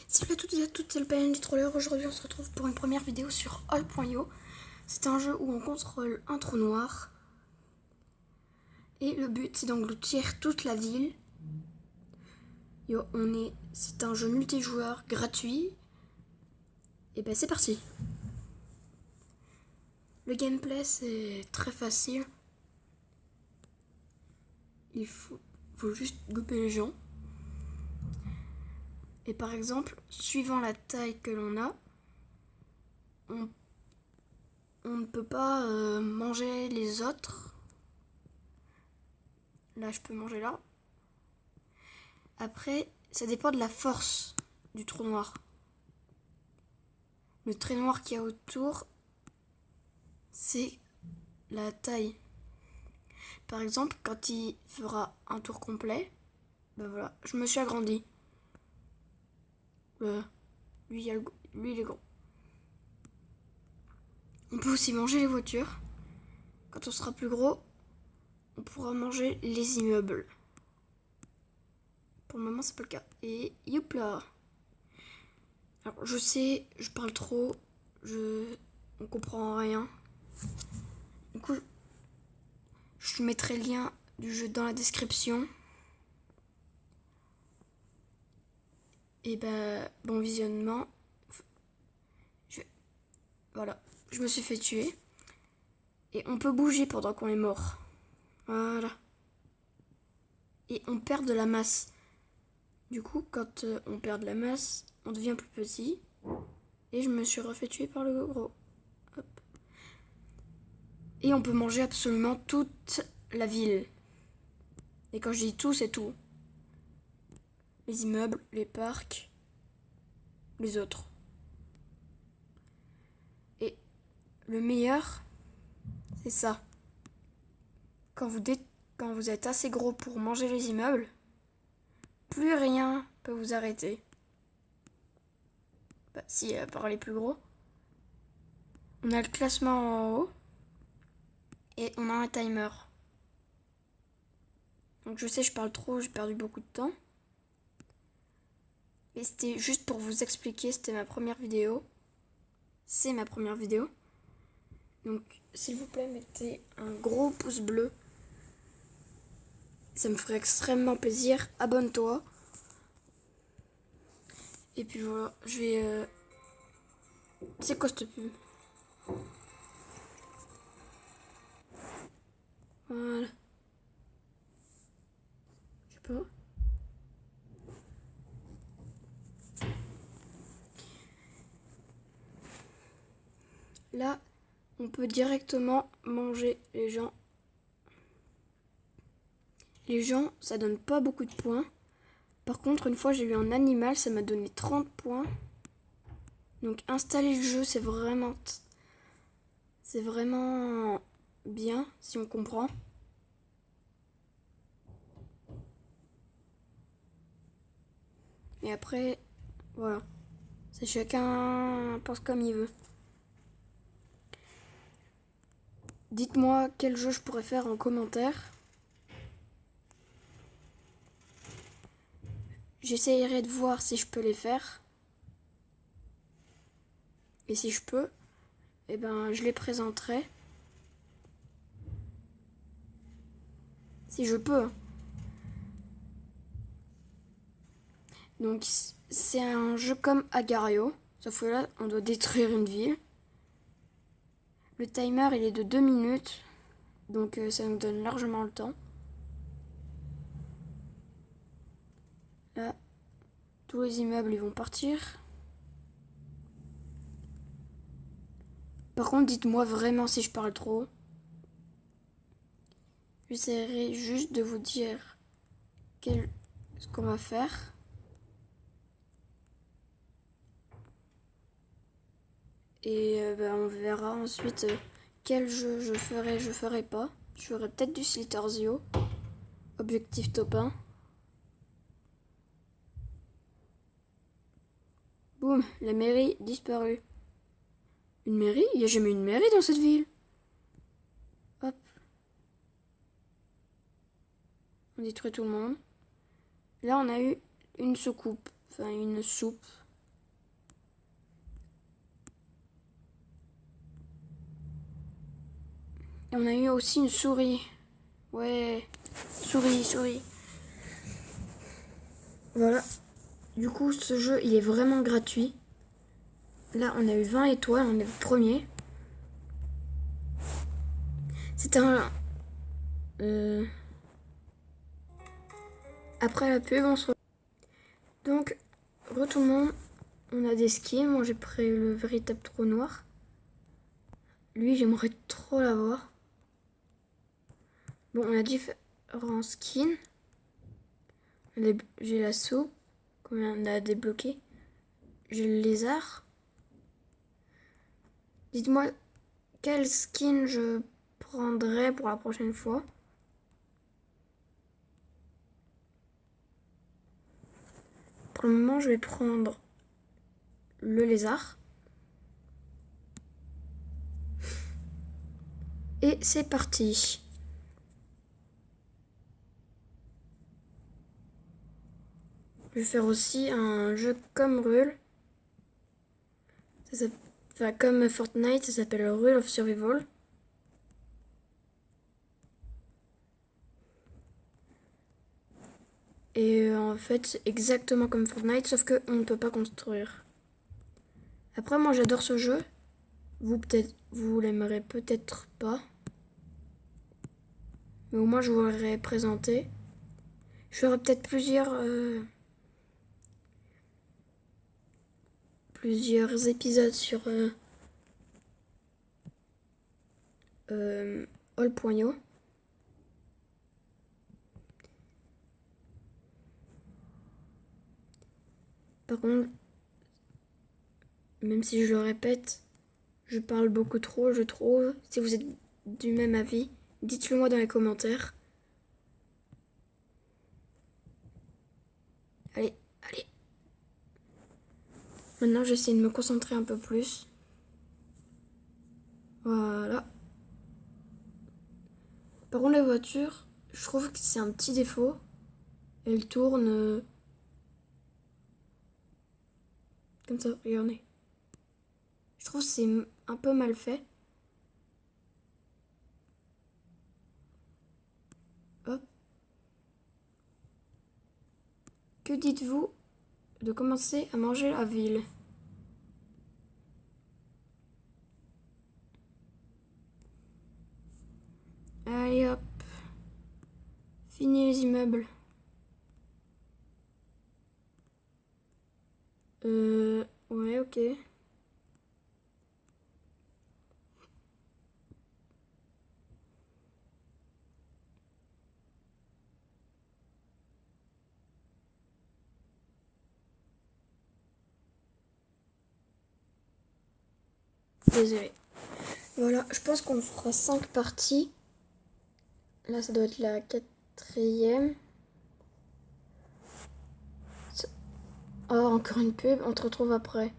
Salut à toutes et à toutes, c'est le PNJ Troller. Aujourd'hui on se retrouve pour une première vidéo sur All.io. C'est un jeu où on contrôle un trou noir. Et le but c'est d'engloutir toute la ville. C'est un jeu multijoueur gratuit. Et ben c'est parti. Le gameplay c'est très facile. Il faut juste gober les gens. Et par exemple, suivant la taille que l'on a, on ne peut pas manger les autres. Là, je peux manger là. Après, ça dépend de la force du trou noir. Le trait noir qu'il y a autour, c'est la taille. Par exemple, quand il fera un tour complet, ben voilà, je me suis agrandi. Lui, il est grand. On peut aussi manger les voitures. Quand on sera plus gros, on pourra manger les immeubles. Pour le moment, c'est pas le cas. Et youpla. Alors, je sais, je parle trop. On comprend rien. Du coup, je mettrai le lien du jeu dans la description. Et ben, bon visionnement. Voilà, je me suis fait tuer. Et on peut bouger pendant qu'on est mort. Voilà. Et on perd de la masse. Du coup, quand on perd de la masse, on devient plus petit. Et je me suis refait tuer par le gros. Hop. Et on peut manger absolument toute la ville. Et quand je dis tout, c'est tout. Les immeubles, les parcs, les autres. Et le meilleur, c'est ça. Quand vous êtes assez gros pour manger les immeubles, plus rien peut vous arrêter. Bah, si, à part les plus gros. On a le classement en haut. Et on a un timer. Donc je sais, je parle trop, j'ai perdu beaucoup de temps. Et c'était juste pour vous expliquer, c'était ma première vidéo. C'est ma première vidéo. Donc s'il vous plaît, mettez un gros pouce bleu. Ça me ferait extrêmement plaisir. Abonne-toi. Et puis voilà, je vais... C'est quoi cette pub? Voilà. Je sais pas. Là, on peut directement manger les gens. Les gens, ça donne pas beaucoup de points. Par contre, une fois, j'ai eu un animal, ça m'a donné 30 points. Donc, installer le jeu, c'est vraiment bien, si on comprend. Et après, voilà. C'est chacun pense comme il veut. Dites-moi quel jeu je pourrais faire en commentaire. J'essayerai de voir si je peux les faire. Et si je peux, eh ben, je les présenterai. Si je peux. Donc, c'est un jeu comme Agario. Sauf que là, on doit détruire une ville. Le timer, il est de 2 minutes. Donc, ça nous donne largement le temps. Là, tous les immeubles, ils vont partir. Par contre, dites-moi vraiment si je parle trop. J'essaierai juste de vous dire ce qu'on va faire. Et on verra ensuite quel jeu je ferai pas. Je ferai peut-être du Slither.io. Objectif top 1. Boum, la mairie disparue. Une mairie? Il n'y a jamais une mairie dans cette ville. Hop. On détruit tout le monde. Là, on a eu une soucoupe. Enfin, une soupe. Et on a eu aussi une souris. Ouais, souris. Voilà. Du coup, ce jeu, il est vraiment gratuit. Là, on a eu 20 étoiles, on est le premier. C'est un... Après la pub, on se... Donc, tout le monde, on a des skins. Moi, j'ai pris le véritable trou noir. Lui, j'aimerais trop l'avoir. Bon, on a différents skins. J'ai la soupe, qu'on a débloqué. J'ai le lézard. Dites-moi quel skin je prendrai pour la prochaine fois. Pour le moment, je vais prendre le lézard. Et c'est parti. Je vais faire aussi un jeu comme Rule. Enfin, comme Fortnite, ça s'appelle Rule of Survival. Et en fait, c'est exactement comme Fortnite, sauf qu'on ne peut pas construire. Après, moi j'adore ce jeu. Vous l'aimerez peut-être pas. Mais au moins je vous l'aurais présenté. Je ferai peut-être plusieurs épisodes sur All.io. Par contre, même si je le répète, je parle beaucoup trop, je trouve. Si vous êtes du même avis, dites-le moi dans les commentaires. Allez. Maintenant, j'essaie de me concentrer un peu plus. Voilà. Par contre, les voitures, je trouve que c'est un petit défaut. Elles tournent comme ça, regardez. Je trouve que c'est un peu mal fait. Hop. Que dites-vous de commencer à manger la ville? Allez hop. Fini les immeubles. Ouais, ok. Désolé. Voilà, je pense qu'on fera 5 parties. Là, ça doit être la 4e. Oh, encore une pub, on te retrouve après.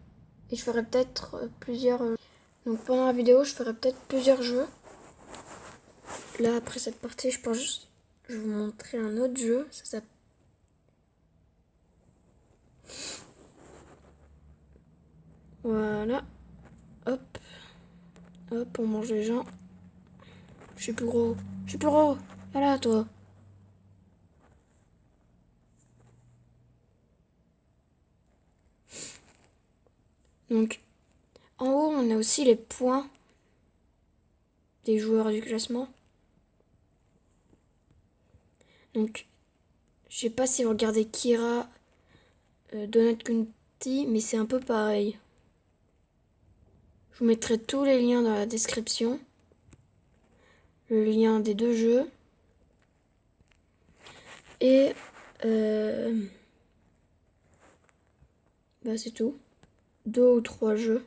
Et je ferai peut-être plusieurs... Donc pendant la vidéo, je ferai peut-être plusieurs jeux. Là, après cette partie, je pense juste... Je vais vous montrer un autre jeu. Ça s'appelle... Voilà. Hop. Hop, on mange les gens. Je suis plus gros. Voilà, toi. Donc, en haut, on a aussi les points des joueurs du classement. Donc, je sais pas si vous regardez Kira, Donut County, mais c'est un peu pareil. Je vous mettrai tous les liens dans la description. Le lien des 2 jeux. Et bah c'est tout. 2 ou 3 jeux.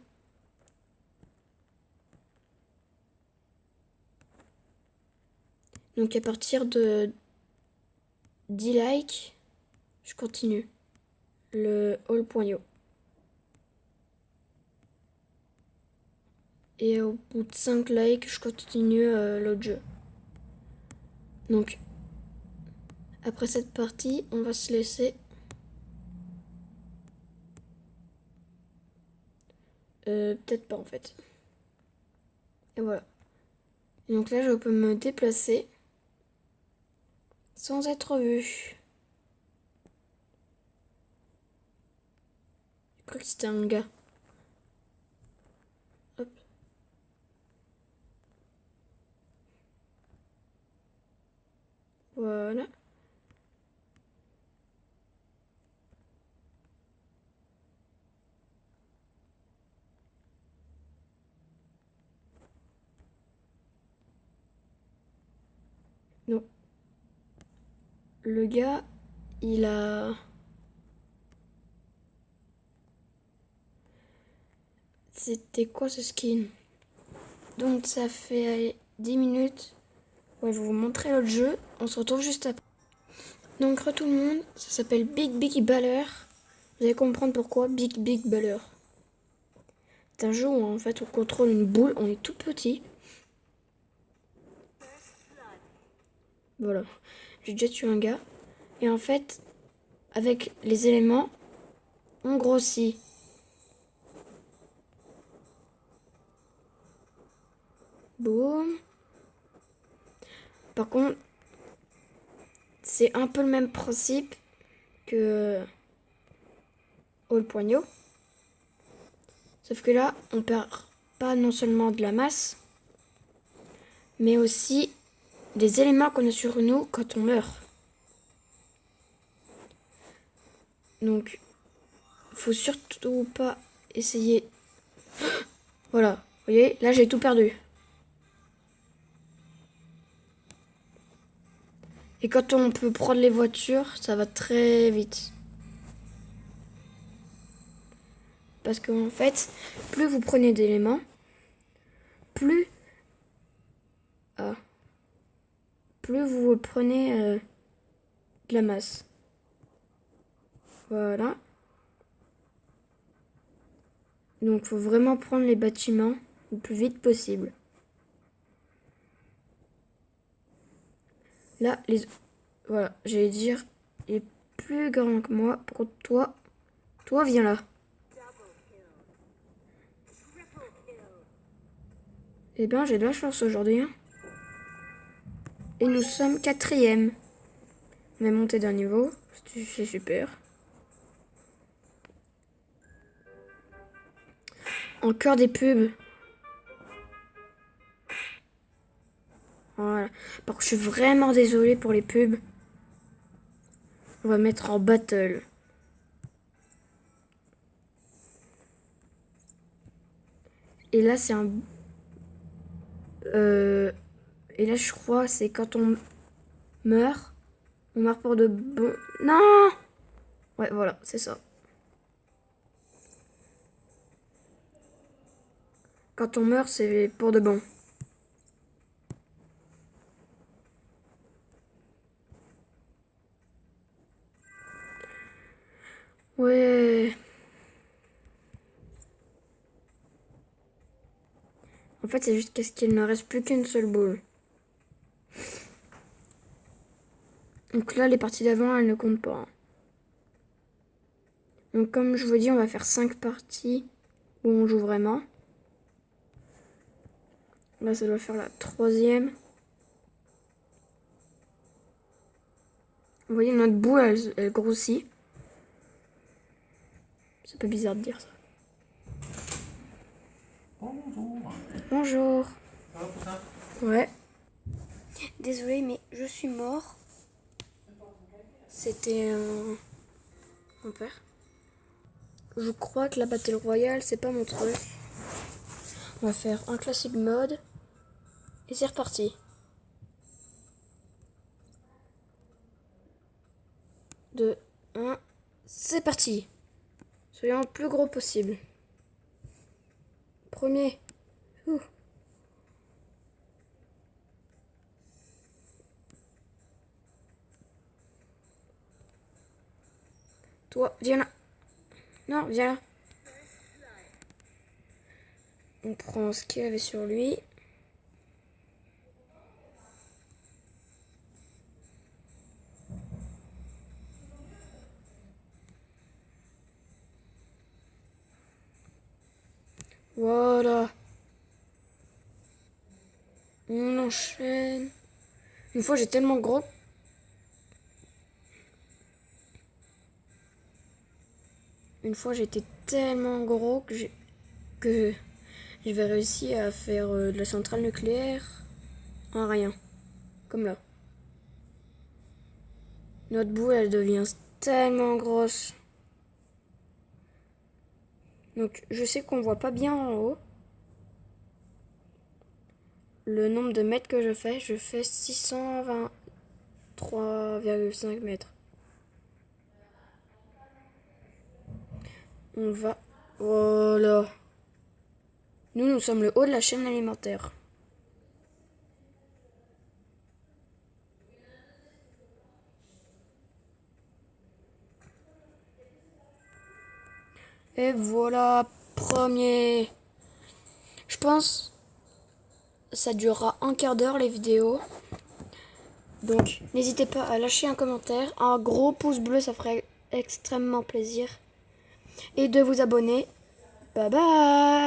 Donc à partir de 10 likes, je continue le All.io. Et au bout de 5 likes, je continue l'autre jeu. Donc, après cette partie, on va se laisser. Peut-être pas en fait. Et voilà. Donc là, je peux me déplacer sans être vu. Je crois que c'était un gars. Hop. Voilà. Donc, le gars, il a... C'était quoi ce skin? Donc ça fait allez, 10 minutes. Ouais, je vais vous montrer l'autre jeu. On se retrouve juste après. Donc re tout le monde, ça s'appelle Big Big Baller. Vous allez comprendre pourquoi Big Big Baller. C'est un jeu où en fait on contrôle une boule, on est tout petit. Voilà, j'ai déjà tué un gars. Et en fait, avec les éléments, on grossit. Boum. Par contre, c'est un peu le même principe que le poignot. Sauf que là, on perd pas non seulement de la masse, mais aussi des éléments qu'on a sur nous quand on meurt. Donc, faut surtout pas essayer. Voilà, vous voyez, là j'ai tout perdu. Et quand on peut prendre les voitures, ça va très vite. Parce qu'en fait, plus vous prenez d'éléments, plus, ah, plus vous prenez de la masse. Voilà. Donc, faut vraiment prendre les bâtiments le plus vite possible. Là, voilà, j'allais dire, il est plus grand que moi. Pour toi, viens là. Eh bien, j'ai de la chance aujourd'hui. Hein. Et nous sommes 4e. On est monté d'un niveau, c'est super. Encore des pubs. Voilà. Par contre, je suis vraiment désolée pour les pubs. On va mettre en battle. Et là, c'est un... Et là, je crois, c'est quand on meurt. On meurt pour de bon... Non! Ouais, voilà, c'est ça. Quand on meurt, c'est pour de bon. Ouais. En fait, c'est juste qu'est-ce qu'il ne reste plus qu'une seule boule. Donc là, les parties d'avant, elles ne comptent pas. Donc comme je vous dis, on va faire 5 parties où on joue vraiment. Là, ça doit faire la 3e. Vous voyez, notre boule, elle grossit. C'est un peu bizarre de dire ça. Bonjour. Bonjour. Ça va pour ça? Ouais. Désolée, mais je suis mort. C'était mon père. Je crois que la Battle Royale, c'est pas mon truc. On va faire un classique mode. Et c'est reparti. 2, 1, c'est parti. Soyons le plus gros possible. Premier. Ouh. Toi, viens là. Non, viens là. On prend ce qu'il avait sur lui. Voilà. On enchaîne. Une fois, j'ai tellement gros. Une fois, j'étais tellement gros que j'avais réussi à faire de la centrale nucléaire en rien. Comme là. Notre boule, elle devient tellement grosse. Donc, je sais qu'on voit pas bien en haut. Le nombre de mètres que je fais 623,5 mètres. On va... Voilà. Nous sommes le haut de la chaîne alimentaire. Et voilà, premier. Je pense ça durera un quart d'heure les vidéos. Donc n'hésitez pas à lâcher un commentaire, un gros pouce bleu, ça ferait extrêmement plaisir. Et de vous abonner. Bye bye.